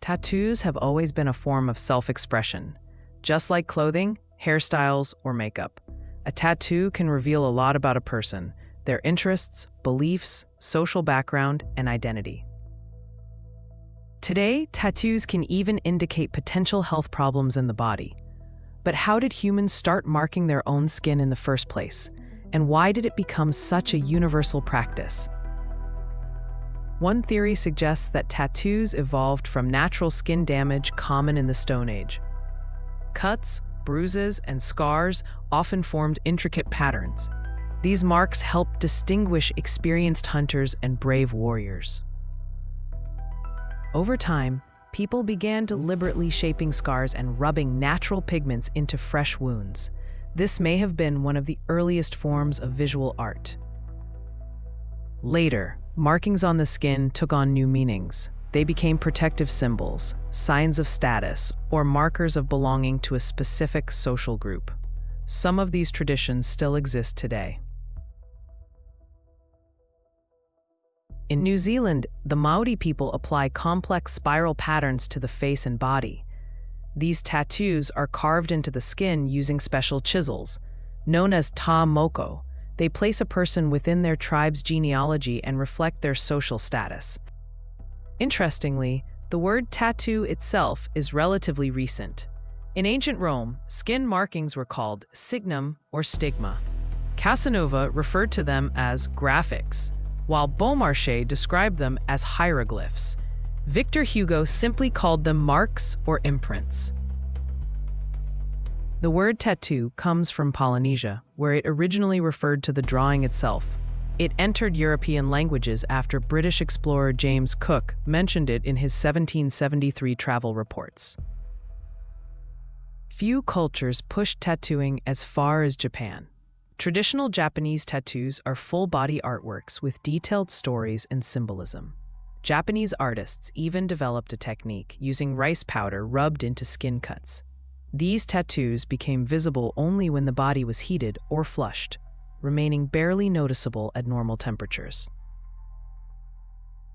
Tattoos have always been a form of self-expression. Just like clothing, hairstyles, or makeup, a tattoo can reveal a lot about a person, their interests, beliefs, social background, and identity. Today, tattoos can even indicate potential health problems in the body. But how did humans start marking their own skin in the first place? And why did it become such a universal practice? One theory suggests that tattoos evolved from natural skin damage common in the Stone Age. Cuts, bruises, and scars often formed intricate patterns. These marks helped distinguish experienced hunters and brave warriors. Over time, people began deliberately shaping scars and rubbing natural pigments into fresh wounds. This may have been one of the earliest forms of visual art. Later, markings on the skin took on new meanings. They became protective symbols, signs of status, or markers of belonging to a specific social group. Some of these traditions still exist today. In New Zealand, the Maori people apply complex spiral patterns to the face and body. These tattoos are carved into the skin using special chisels, known as tā moko. They place a person within their tribe's genealogy and reflect their social status. Interestingly, the word tattoo itself is relatively recent. In ancient Rome, skin markings were called signum or stigma. Casanova referred to them as graphics, while Beaumarchais described them as hieroglyphs. Victor Hugo simply called them marks or imprints. The word tattoo comes from Polynesia, where it originally referred to the drawing itself. It entered European languages after British explorer James Cook mentioned it in his 1773 travel reports. Few cultures pushed tattooing as far as Japan. Traditional Japanese tattoos are full-body artworks with detailed stories and symbolism. Japanese artists even developed a technique using rice powder rubbed into skin cuts. These tattoos became visible only when the body was heated or flushed, remaining barely noticeable at normal temperatures.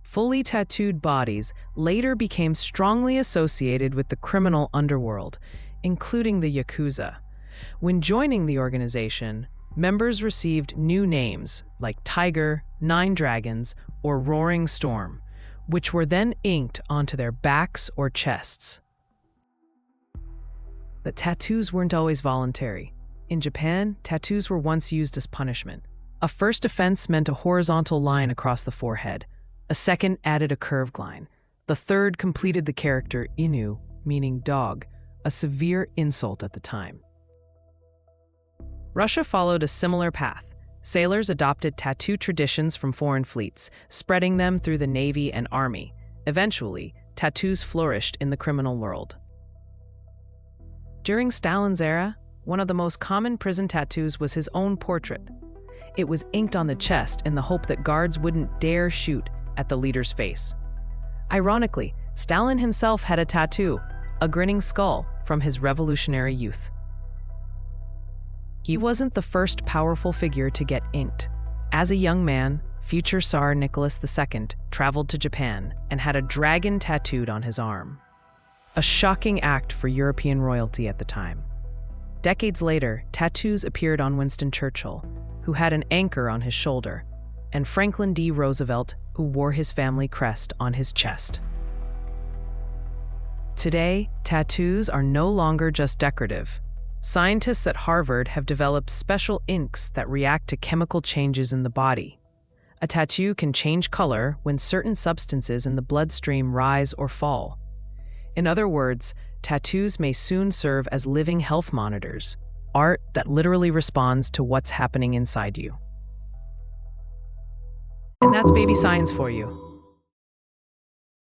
Fully tattooed bodies later became strongly associated with the criminal underworld, including the Yakuza. When joining the organization, members received new names like Tiger, Nine Dragons, or Roaring Storm, which were then inked onto their backs or chests. The tattoos weren't always voluntary. In Japan, tattoos were once used as punishment. A first offense meant a horizontal line across the forehead. A second added a curved line. The third completed the character Inu, meaning dog, a severe insult at the time. Russia followed a similar path. Sailors adopted tattoo traditions from foreign fleets, spreading them through the navy and army. Eventually, tattoos flourished in the criminal world. During Stalin's era, one of the most common prison tattoos was his own portrait. It was inked on the chest in the hope that guards wouldn't dare shoot at the leader's face. Ironically, Stalin himself had a tattoo, a grinning skull, from his revolutionary youth. He wasn't the first powerful figure to get inked. As a young man, future Tsar Nicholas II traveled to Japan and had a dragon tattooed on his arm. A shocking act for European royalty at the time. Decades later, tattoos appeared on Winston Churchill, who had an anchor on his shoulder, and Franklin D. Roosevelt, who wore his family crest on his chest. Today, tattoos are no longer just decorative. Scientists at Harvard have developed special inks that react to chemical changes in the body. A tattoo can change color when certain substances in the bloodstream rise or fall. In other words, tattoos may soon serve as living health monitors, art that literally responds to what's happening inside you. And that's baby science for you.